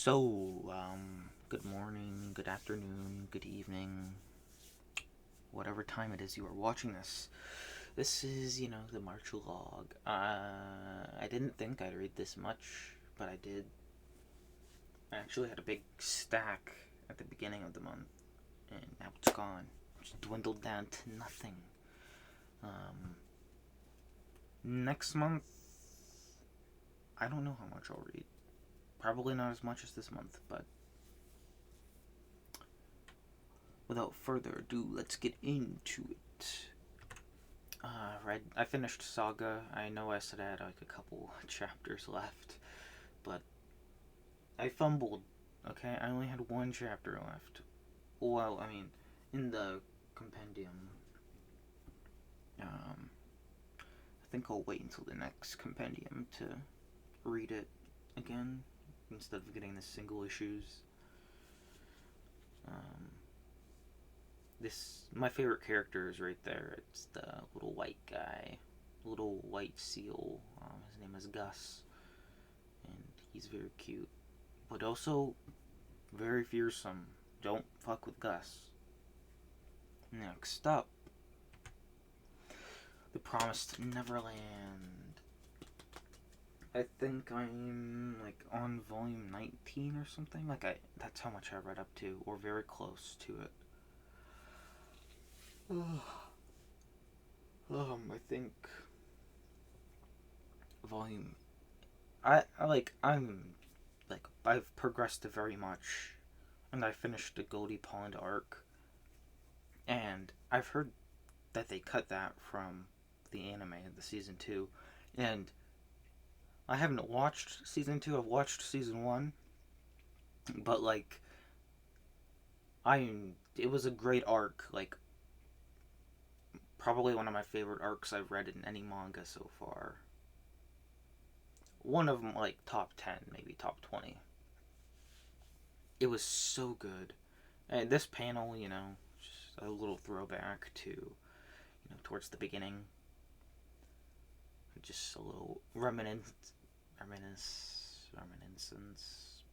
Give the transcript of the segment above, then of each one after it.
Good morning, good afternoon, good evening, whatever time it is you are watching this. This is, the March log. I didn't think I'd read this much, but I did. I actually had a big stack at the beginning of the month, and now it's gone. It's dwindled down to nothing. Next month, I don't know how much I'll read. Probably not as much as this month, but without further ado, let's get into it. I finished Saga. I know I said I had like a couple chapters left, but I fumbled. Okay, I only had one chapter left. Well, in the compendium. I think I'll wait until the next compendium to read it again instead of getting the single issues. My favorite character is right there. It's the little white guy, little white seal. His name is Gus, and he's very cute, but also very fearsome. Don't fuck with Gus. Next up, The Promised Neverland. I think I'm on volume 19 or something. That's how much I read up to, or very close to it. I think volume. I've progressed very much, and I finished the Goldie Pond arc, and I've heard that they cut that from the anime, the season 2, and I haven't watched season 2. I've watched season 1, but it was a great arc. Probably one of my favorite arcs I've read in any manga so far. One of them, top 10, maybe top 20. It was so good. And this panel, just a little throwback to, towards the beginning. Just a little reminiscence.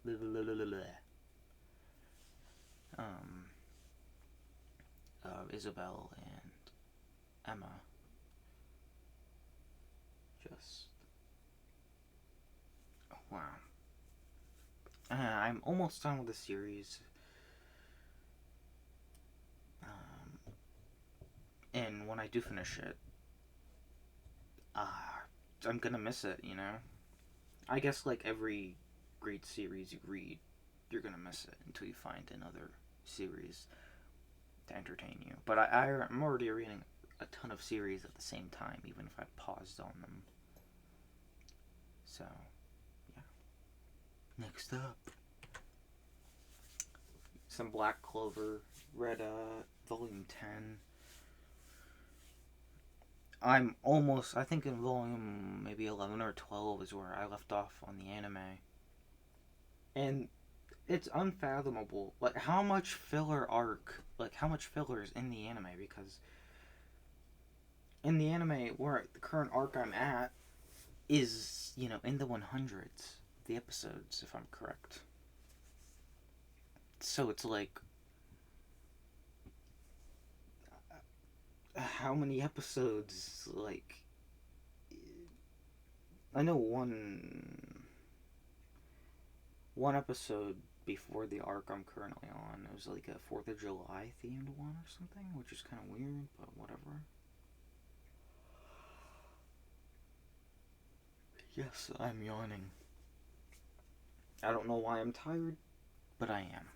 Blah, blah, blah, blah, blah. Isabel and Emma. Just wow. I'm almost done with the series. And when I do finish it, I'm gonna miss it, I guess every great series you read, you're gonna miss it until you find another series to entertain you. But I'm already reading a ton of series at the same time, even if I paused on them. So, yeah. Next up, some Black Clover Red, volume 10. I think in volume maybe 11 or 12 is where I left off on the anime. And it's unfathomable, how much filler is in the anime, because in the anime, where the current arc I'm at is, in the 100s, the episodes, if I'm correct. So it's how many episodes, I know one episode before the arc I'm currently on, it was a 4th of July themed one or something, which is kind of weird, but whatever. Yes, I'm yawning. I don't know why I'm tired, but I am.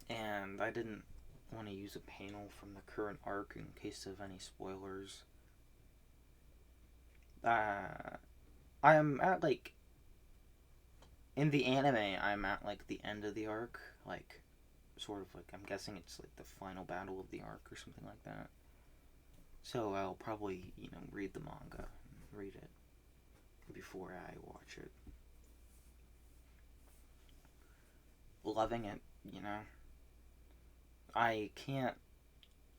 And I didn't want to use a panel from the current arc in case of any spoilers. I am at in the anime, I'm at the end of the arc, sort of I'm guessing it's the final battle of the arc or something like that. So I'll probably read the manga, read it before I watch it. Loving it, I can't.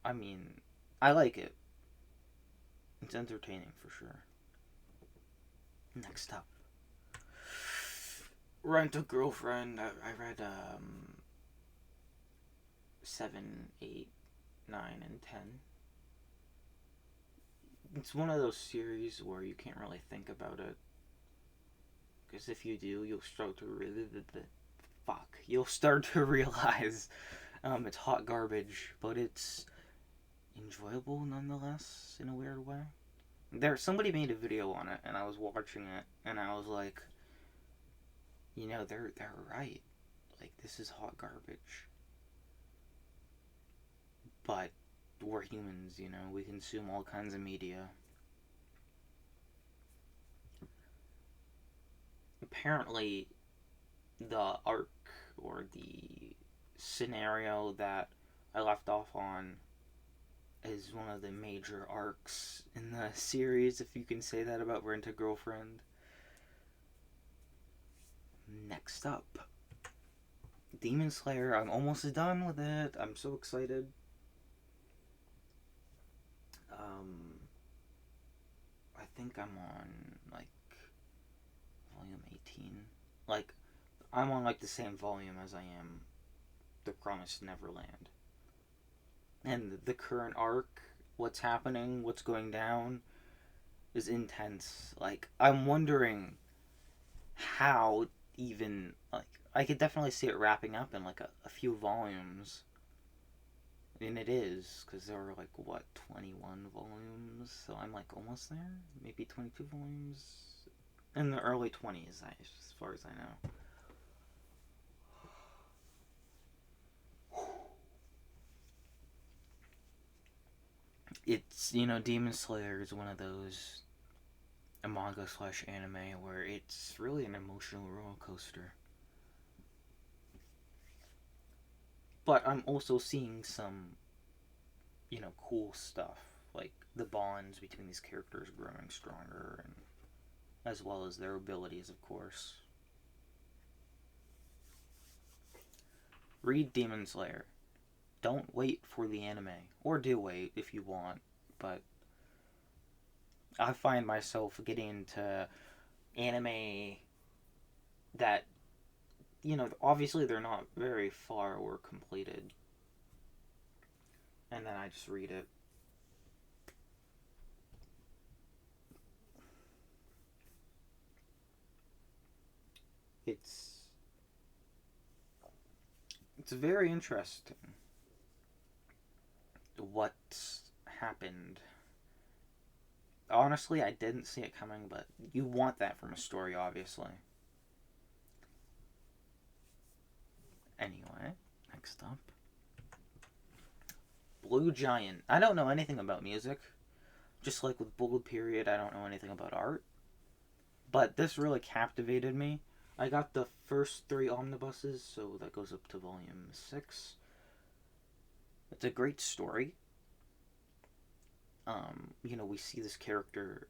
I like it. It's entertaining for sure. Next up, Rent a Girlfriend. I read 7, 8, 9, and 10. It's one of those series where you can't really think about it, because if you do, you'll start to really You'll start to realize it's hot garbage, but it's enjoyable nonetheless in a weird way. Somebody made a video on it, and I was watching it, and I was like, they're right. Like, this is hot garbage, but we're humans. We consume all kinds of media. Apparently, the arc or the scenario that I left off on is one of the major arcs in the series, if you can say that about Rent a Girlfriend. Next up, Demon Slayer. I'm almost done with it. I'm so excited. I think I'm on like volume 18. Like, I'm on like the same volume as I am the Promised Neverland. And the current arc, what's happening, what's going down, is intense. Like, I'm wondering how even, like, I could definitely see it wrapping up in like a few volumes. And it is, because there were like, 21 volumes? So I'm like almost there? Maybe 22 volumes? In the early 20s, as far as I know. It's, Demon Slayer is one of those a manga slash anime where it's really an emotional roller coaster. But I'm also seeing some, cool stuff. Like the bonds between these characters growing stronger, and as well as their abilities, of course. Read Demon Slayer. Don't wait for the anime. Or do wait if you want, but I find myself getting into anime that, obviously they're not very far or completed. And then I just read it. It's very interesting what happened. Honestly, I didn't see it coming, but you want that from a story, obviously. Anyway, next up, Blue Giant. I don't know anything about music. Just like with Blue Period, I don't know anything about art. But this really captivated me. I got the first 3 omnibuses, so that goes up to volume 6. It's a great story. We see this character.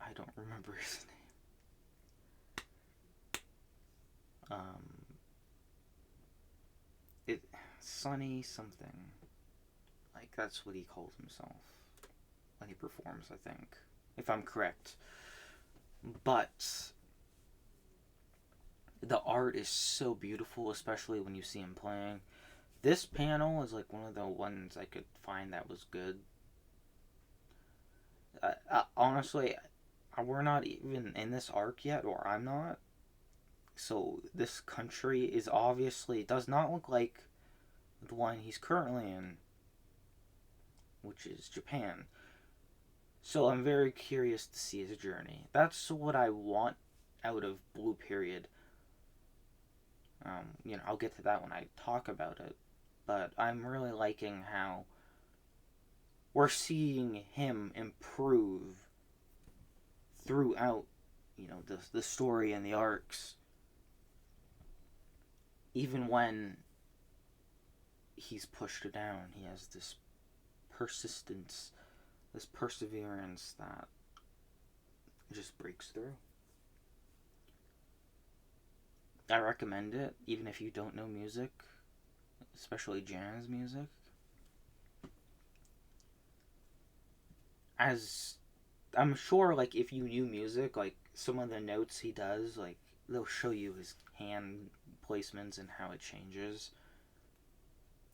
I don't remember his name. Sunny something. Like, that's what he calls himself when he performs, I think, if I'm correct. But the art is so beautiful, especially when you see him playing. This panel is like one of the ones I could find that was good. Honestly, we're not even in this arc yet, or I'm not. So this country is obviously does not look like the one he's currently in, which is Japan. So I'm very curious to see his journey. That's what I want out of Blue Period. I'll get to that when I talk about it. But I'm really liking how we're seeing him improve throughout, the story and the arcs. Even when he's pushed down, he has this persistence, this perseverance that just breaks through. I recommend it, even if you don't know music, especially jazz music. As I'm sure, like, if you knew music, like, some of the notes he does, like, they'll show you his hand placements and how it changes.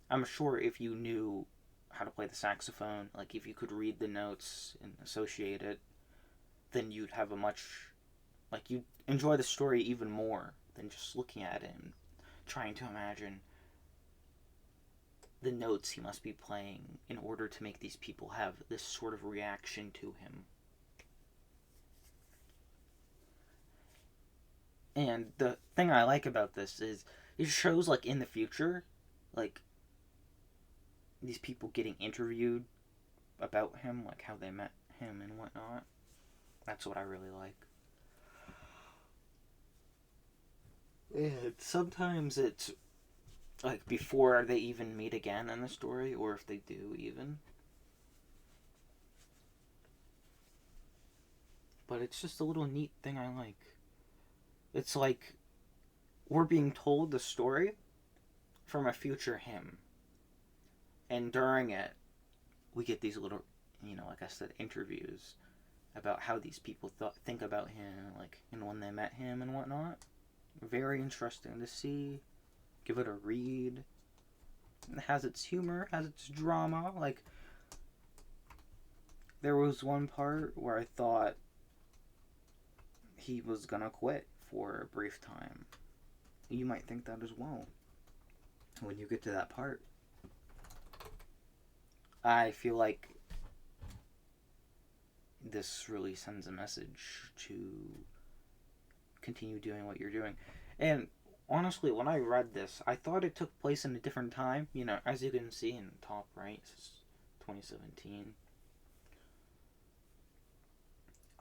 I'm sure if you knew how to play the saxophone, like if you could read the notes and associate it, then you'd have a much, like, you'd enjoy the story even more than just looking at it and trying to imagine the notes he must be playing in order to make these people have this sort of reaction to him. And the thing I like about this is it shows, like, in the future, like, these people getting interviewed about him, like how they met him and whatnot. That's what I really like. And sometimes it's like before they even meet again in the story, or if they do even. But it's just a little neat thing I like. It's like we're being told the story from a future him. And during it, we get these little, like I said, interviews about how these people think about him, like, and when they met him and whatnot. Very interesting to see. Give it a read. It has its humor, has its drama. Like, there was one part where I thought he was gonna quit for a brief time. You might think that as well when you get to that part. I feel like this really sends a message to continue doing what you're doing. And honestly, when I read this, I thought it took place in a different time. As you can see in the top right, it's 2017.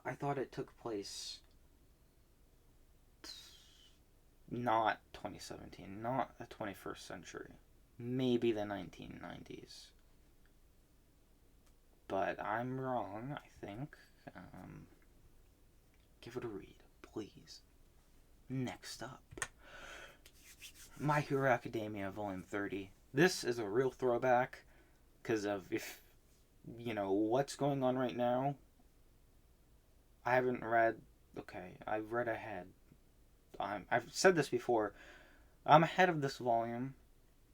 I thought it took place not 2017, not the 21st century, maybe the 1990s. But I'm wrong, I think. Give it a read, please. Next up, My Hero Academia Volume 30. This is a real throwback because of what's going on right now. I haven't read. Okay, I've read ahead. I've said this before. I'm ahead of this volume,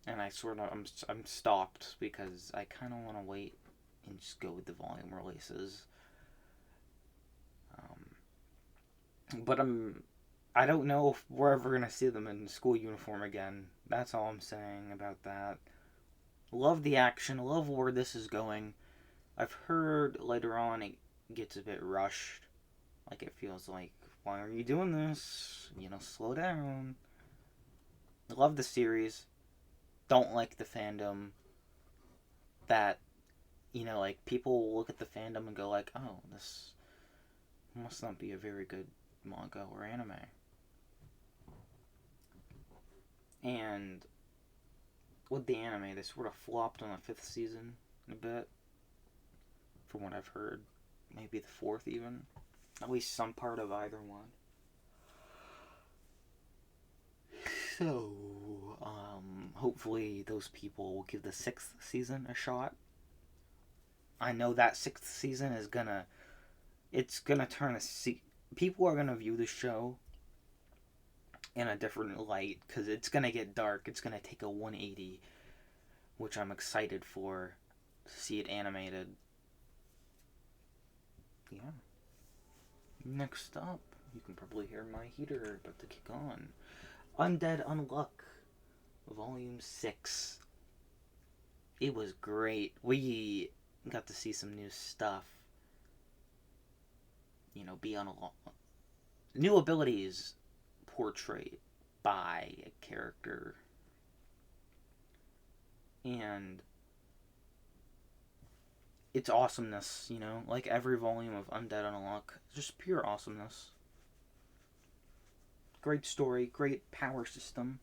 and I'm stopped because I kind of want to wait and just go with the volume releases. But I don't know if we're ever gonna see them in school uniform again. That's all I'm saying about that. Love the action. Love where this is going. I've heard later on it gets a bit rushed. Like, it feels like, why are you doing this? Slow down. Love the series. Don't like the fandom that, like, people look at the fandom and go like, oh, this must not be a very good manga or anime. And with the anime, they sort of flopped on the 5th season a bit, from what I've heard. Maybe the 4th even. At least some part of either one. So, hopefully those people will give the 6th season a shot. I know that 6th season is gonna turn people are gonna view the show in a different light, because it's gonna get dark. It's gonna take a 180, which I'm excited for, to see it animated. Yeah. Next up, you can probably hear my heater about to kick on. Undead Unluck, Volume 6. It was great. We got to see some new stuff. Be on new abilities portrayed by a character. And it's awesomeness, like every volume of Undead Unluck. Just pure awesomeness. Great story, great power system.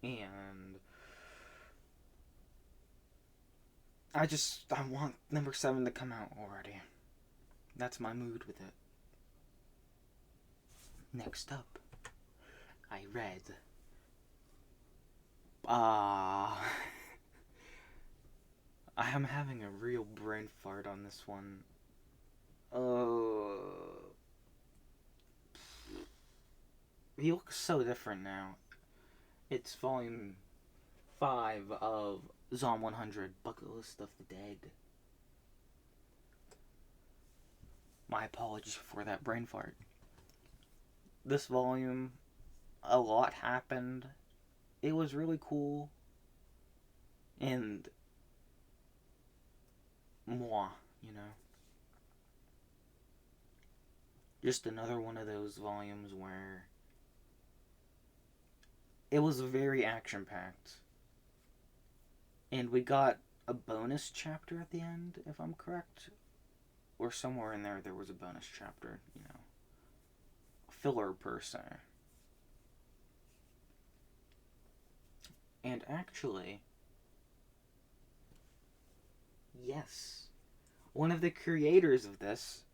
And I want number 7 to come out already. That's my mood with it. Next up, I read I am having a real brain fart on this one. he looks so different now. It's volume 5 of Zom 100, Bucket List of the Dead. My apologies for that brain fart. This volume, a lot happened. It was really cool. And moi, you know. Just another one of those volumes where it was very action packed. And we got a bonus chapter at the end, if I'm correct. Or somewhere in there was a bonus chapter, you know. Filler per se. And actually, yes, one of the creators of this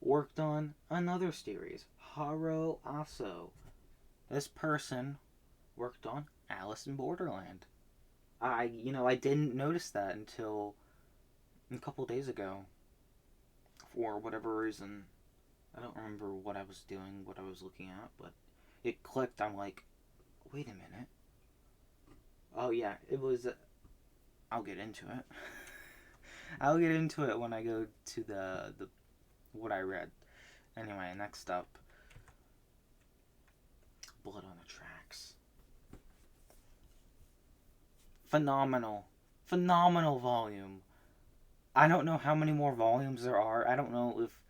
worked on another series, Haro Aso. This person worked on Alice in Borderland. I didn't notice that until a couple days ago. For whatever reason, I don't remember what I was doing, what I was looking at, but it clicked. I'm like, wait a minute. Oh yeah, it was. I'll get into it. I'll get into it when I go to the what I read. Anyway, next up, Blood on the Tracks. Phenomenal volume. I don't know how many more volumes there are. I don't know if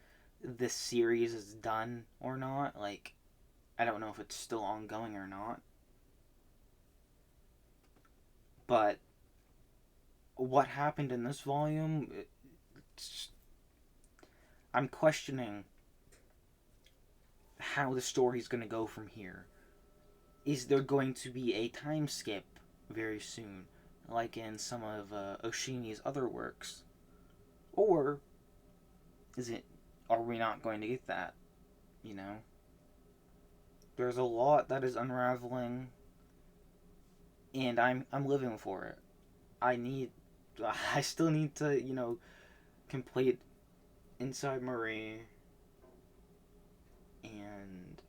this series is done or not. Like, I don't know if it's still ongoing or not. But what happened in this volume, I'm questioning how the story's going to go from here. Is there going to be a time skip very soon, like in some of Oshimi's other works? Or are we not going to get that? You know? There's a lot that is unraveling, and I'm living for it. I still need to, complete Inside Marie, and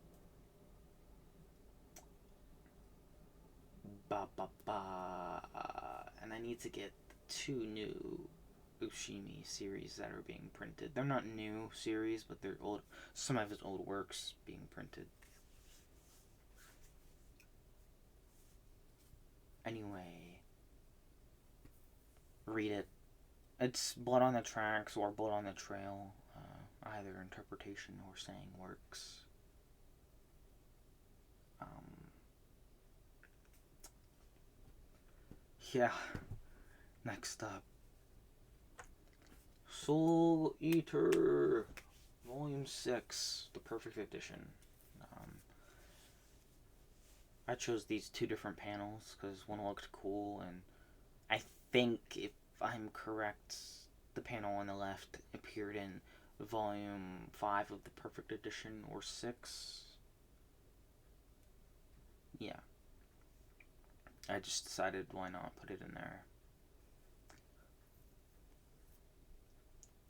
and I need to get 2 new Ushimi series that are being printed. They're not new series, but they're old. Some of his old works being printed. Anyway, read it. It's Blood on the Tracks or Blood on the Trail. Either interpretation or saying works. Yeah. Next up, Soul Eater, Volume 6, the Perfect Edition. I chose these 2 different panels because one looked cool, and I think, if I'm correct, the panel on the left appeared in Volume 5 of the Perfect Edition, or 6. Yeah. I just decided why not put it in there.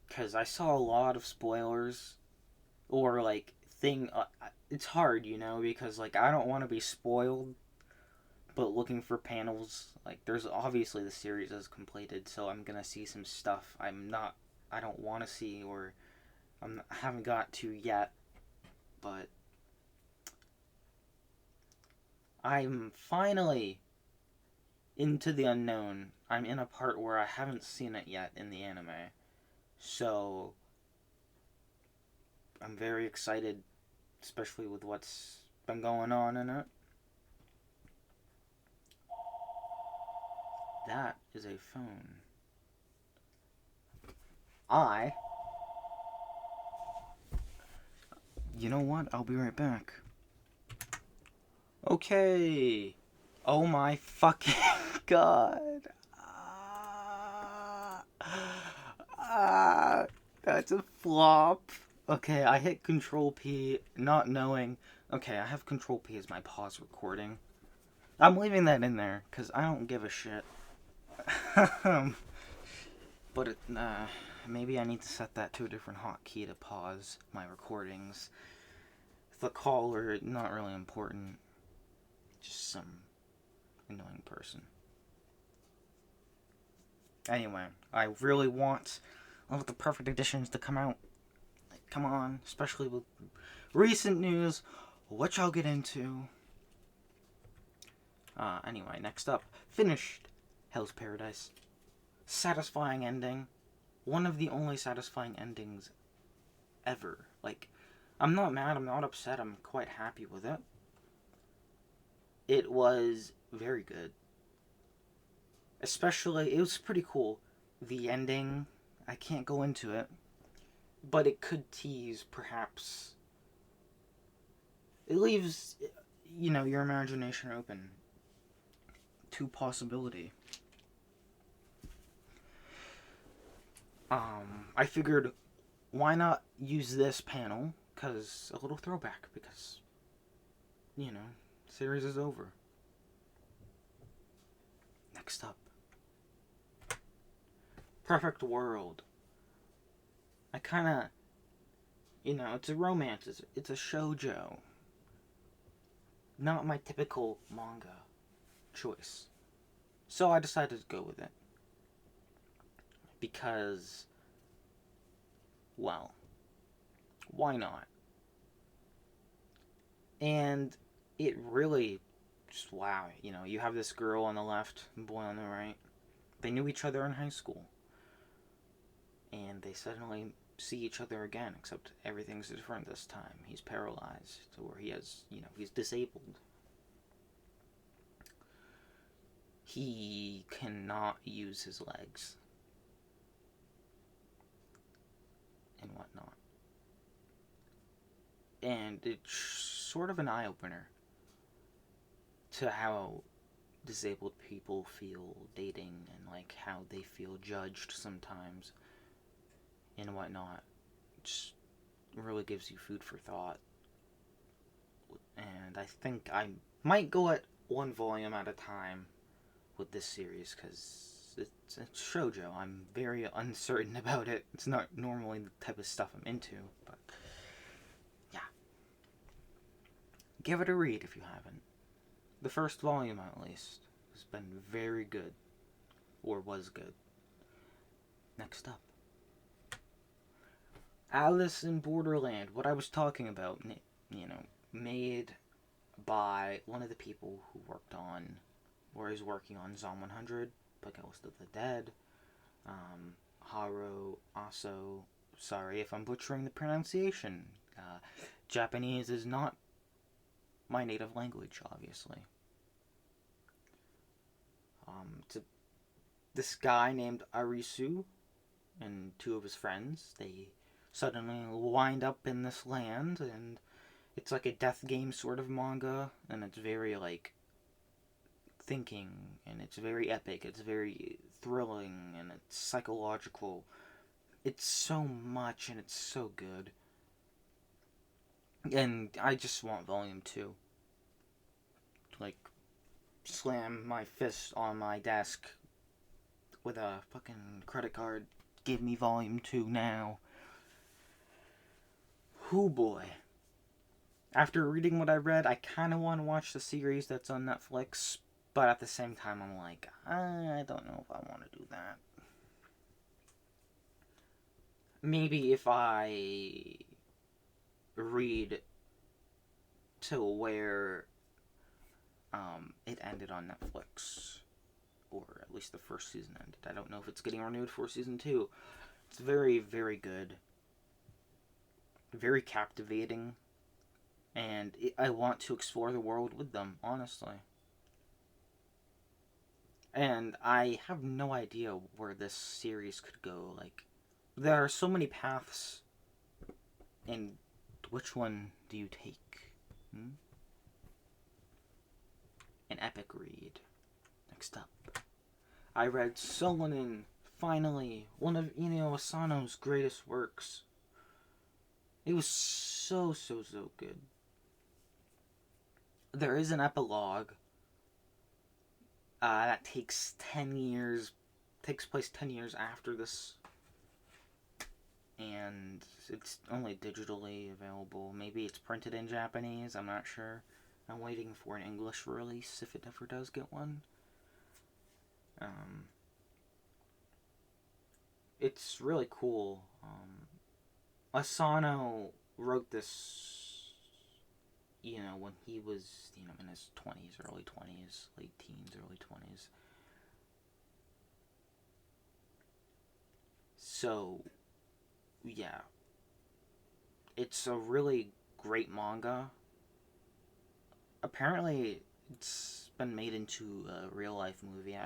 Because I saw a lot of spoilers, or it's hard, because I don't want to be spoiled, but looking for panels, there's obviously the series is completed, so I'm gonna see some stuff I don't want to see, or I haven't got to yet, but I'm finally into the unknown. I'm in a part where I haven't seen it yet in the anime. So I'm very excited, especially with what's been going on in it. That is a phone. You know what? I'll be right back. Okay. Oh my fucking god. That's a flop. Okay, I hit Control P, not knowing. Okay, I have Control P as my pause recording. I'm leaving that in there, because I don't give a shit. But maybe I need to set that to a different hotkey to pause my recordings. The caller, not really important. Just some annoying person. Anyway, I really want all of the perfect editions to come out. Like, come on, especially with recent news, which I'll get into. Anyway, next up, finished Hell's Paradise. Satisfying ending. One of the only satisfying endings ever. Like, I'm not mad, I'm not upset, I'm quite happy with it. It was very good. Especially, it was pretty cool. The ending, I can't go into it, but it could tease, perhaps. It leaves, your imagination open to possibility. I figured, why not use this panel? Because a little throwback, because, series is over. Next up, Perfect World. I kind of, it's a romance, it's a shoujo. Not my typical manga choice. So I decided to go with it. Because, well, why not? And it really, just wow, you have this girl on the left and boy on the right. They knew each other in high school. And they suddenly see each other again, except everything's different this time. He's paralyzed, or he has, he's disabled. He cannot use his legs. And whatnot. And it's sort of an eye-opener to how disabled people feel dating and like how they feel judged sometimes and whatnot. It just really gives you food for thought. And I think I might go at one volume at a time with this series because it's shoujo. I'm very uncertain about it. It's not normally the type of stuff I'm into, but yeah. Give it a read if you haven't. The first volume, at least, has been very good. Or was good. Next up. Alice in Borderland. What I was talking about, made by one of the people who worked on, or is working on Zom 100, Ghost of the Dead, Haro Aso. Sorry if I'm butchering the pronunciation. Japanese is not my native language, obviously. This guy named Arisu and two of his friends, they suddenly wind up in this land, and it's like a death game sort of manga, and it's very, thinking, and it's very epic, it's very thrilling, and it's psychological. It's so much, and it's so good. And I just want volume 2. Slam my fist on my desk with a fucking credit card. Give me volume 2 now. Hoo boy. After reading what I read, I kind of want to watch the series that's on Netflix, but at the same time, I'm like, I don't know if I want to do that. Maybe if I read to where it ended on Netflix, or at least the first season ended. I don't know if it's getting renewed for season 2. It's very, very good. Very captivating. And I want to explore the world with them, honestly. And I have no idea where this series could go. There are so many paths, and which one do you take? An epic read. Next up. I read Solonin, finally, one of Inio Asano's greatest works. It was so good. There is an epilogue that takes place 10 years after this and it's only digitally available. Maybe it's printed in Japanese, I'm not sure. I'm waiting for an English release if it ever does get one. It's really cool. Asano wrote this, when he was, in his 20s, early 20s, late teens, early 20s. So, yeah. It's a really great manga. Apparently, it's been made into a real life movie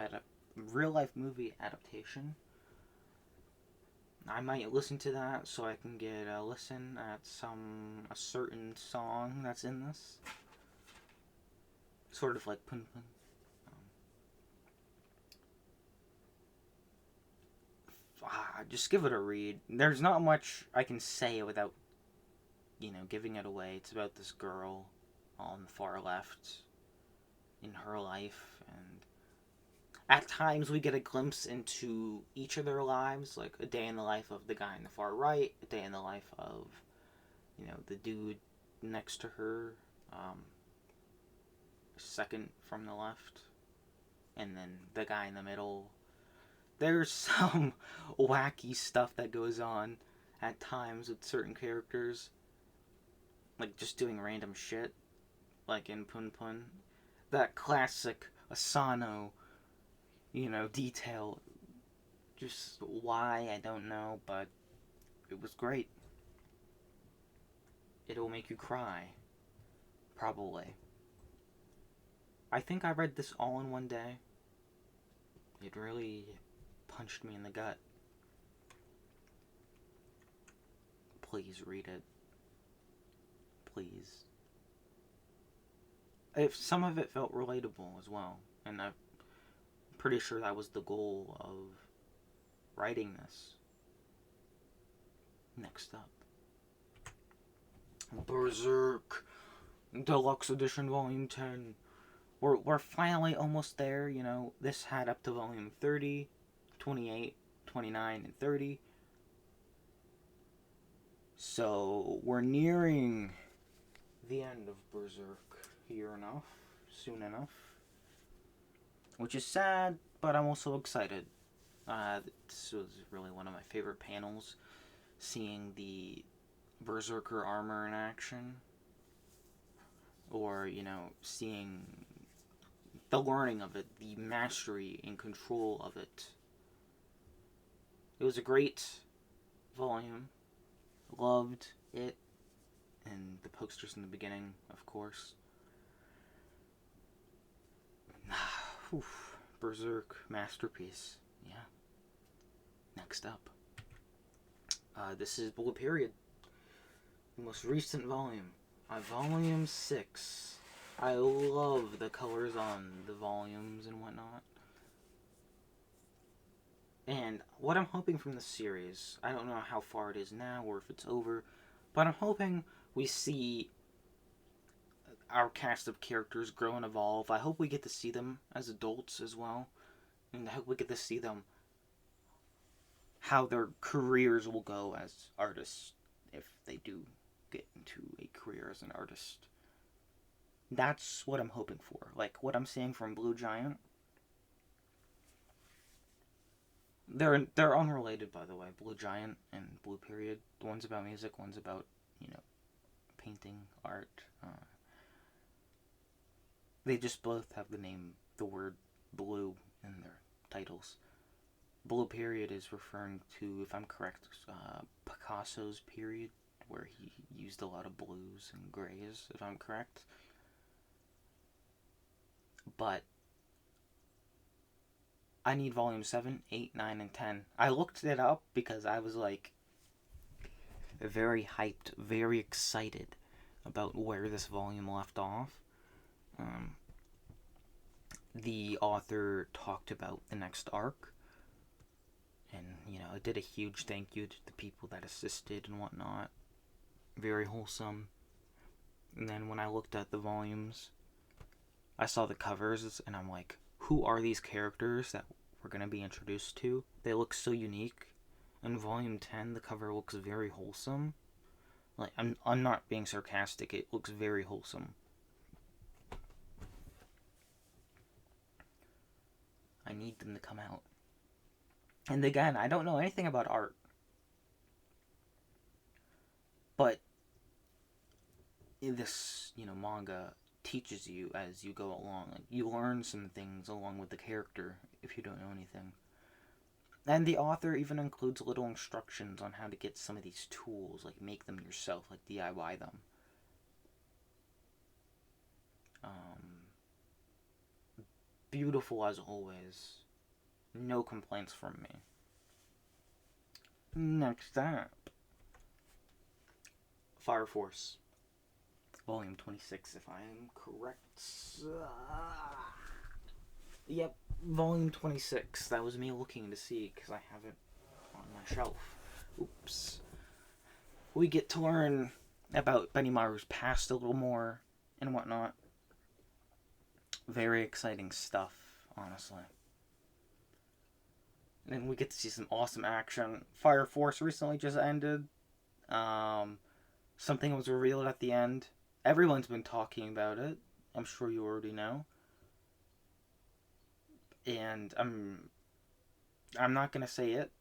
adaptation. I might listen to that so I can get a listen at a certain song that's in this. Sort of like Pun Pun. Just give it a read. There's not much I can say without, giving it away. It's about this girl on the far left in her life, and at times we get a glimpse into each of their lives, like a day in the life of the guy in the far right, a day in the life of, the dude next to her, second from the left, and then the guy in the middle. There's some wacky stuff that goes on at times with certain characters, like just doing random shit, like in Pun Pun. That classic Asano, detail. Just why, I don't know, but it was great. It'll make you cry. Probably. I think I read this all in one day. It really punched me in the gut. Please read it. Please. If some of it felt relatable as well, and I'm pretty sure that was the goal of writing this. Next up, Berserk Deluxe Edition Volume 10. We're finally almost there, This had up to Volume 30, 28, 29, and 30. So, we're nearing the end of Berserk soon enough. Which is sad, but I'm also excited. This was really one of my favorite panels, seeing the Berserker armor in action. Or, seeing the learning of it, the mastery and control of it. It was a great volume. Loved it. And the posters in the beginning, of course. Berserk masterpiece. Yeah. Next up. This is Blue Period. The most recent volume. Volume 6. I love the colors on the volumes and whatnot. And what I'm hoping from this series, I don't know how far it is now or if it's over, but I'm hoping we see our cast of characters grow and evolve. I hope we get to see them as adults as well. And I hope we get to see them, how their careers will go as artists, if they do get into a career as an artist. That's what I'm hoping for. Like what I'm seeing from Blue Giant. They're unrelated, by the way. Blue Giant and Blue Period. One's about music, one's about, painting, art. They just both have the word blue in their titles. Blue Period is referring to, if I'm correct, Picasso's period, where he used a lot of blues and grays, if I'm correct. But I need volume 7, 8, 9, and 10. I looked it up because I was very hyped, very excited about where this volume left off. The author talked about the next arc, and it did a huge thank you to the people that assisted and whatnot. Very wholesome. And then when I looked at the volumes, I saw the covers, and I'm like, who are these characters that we're going to be introduced to? They look so unique, In Volume 10, the cover looks very wholesome. Like, I'm not being sarcastic, it looks very wholesome. I need them to come out. And again, I don't know anything about art. But this, manga teaches you as you go along. Like, you learn some things along with the character if you don't know anything. And the author even includes little instructions on how to get some of these tools, like make them yourself, like DIY them. Beautiful as always. No complaints from me. Next up, Fire Force, Volume 26, if I am correct. Yep, Volume 26. That was me looking to see, because I have it on my shelf. Oops. We get to learn about Benimaru's past a little more, and whatnot. Very exciting stuff, honestly. And then we get to see some awesome action. Fire Force recently just ended. Something was revealed at the end. Everyone's been talking about it. I'm sure you already know. And I'm not gonna say it,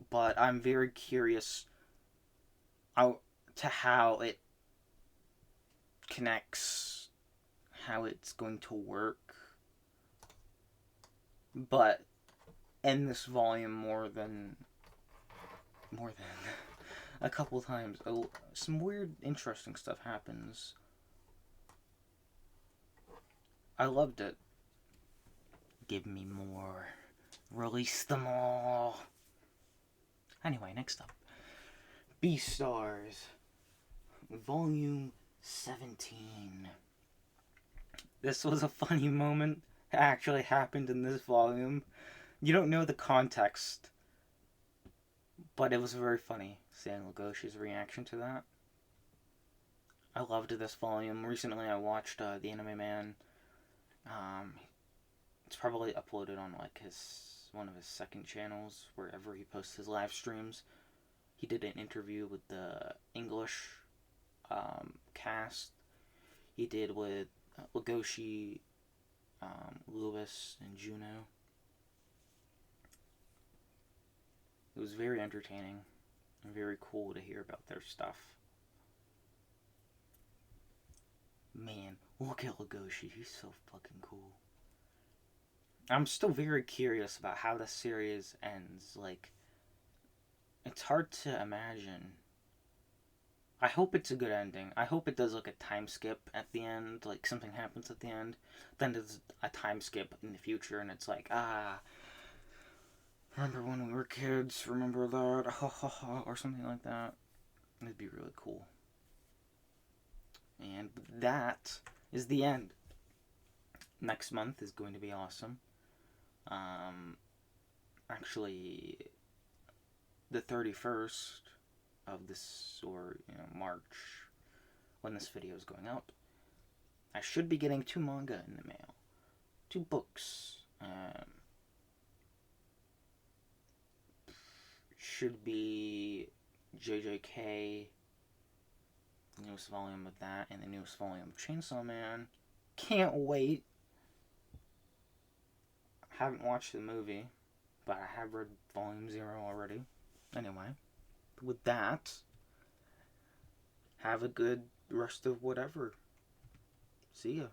but I'm very curious to how it connects, how it's going to work. But in this volume, more than a couple times, some weird, interesting stuff happens. I loved it. Give me more. Release them all. Anyway, next up, Beastars, Volume 17. This was a funny moment that actually happened in this volume. You don't know the context, but it was very funny seeing Legoshi's reaction to that. I loved this volume. Recently I watched The Anime Man. It's probably uploaded on like one of his second channels, wherever he posts his live streams. He did an interview with the English cast. He did with Legoshi, Lewis, and Juno. It was very entertaining and very cool to hear about their stuff. Man, look at Legoshi. He's so fucking cool. I'm still very curious about how the series ends. Like, it's hard to imagine. I hope it's a good ending. I hope it does like a time skip at the end. Like, something happens at the end. Then there's a time skip in the future, and it's like, remember when we were kids? Remember that? Ha ha ha. Or something like that. It'd be really cool. And that is the end. Next month is going to be awesome. Actually, the 31st of this, or, March, when this video is going out, I should be getting 2 manga in the mail. 2 books. Should be JJK, the newest volume of that, and the newest volume of Chainsaw Man. Can't wait. Haven't watched the movie, but I have read Volume 0 already. Anyway, with that, have a good rest of whatever. See ya.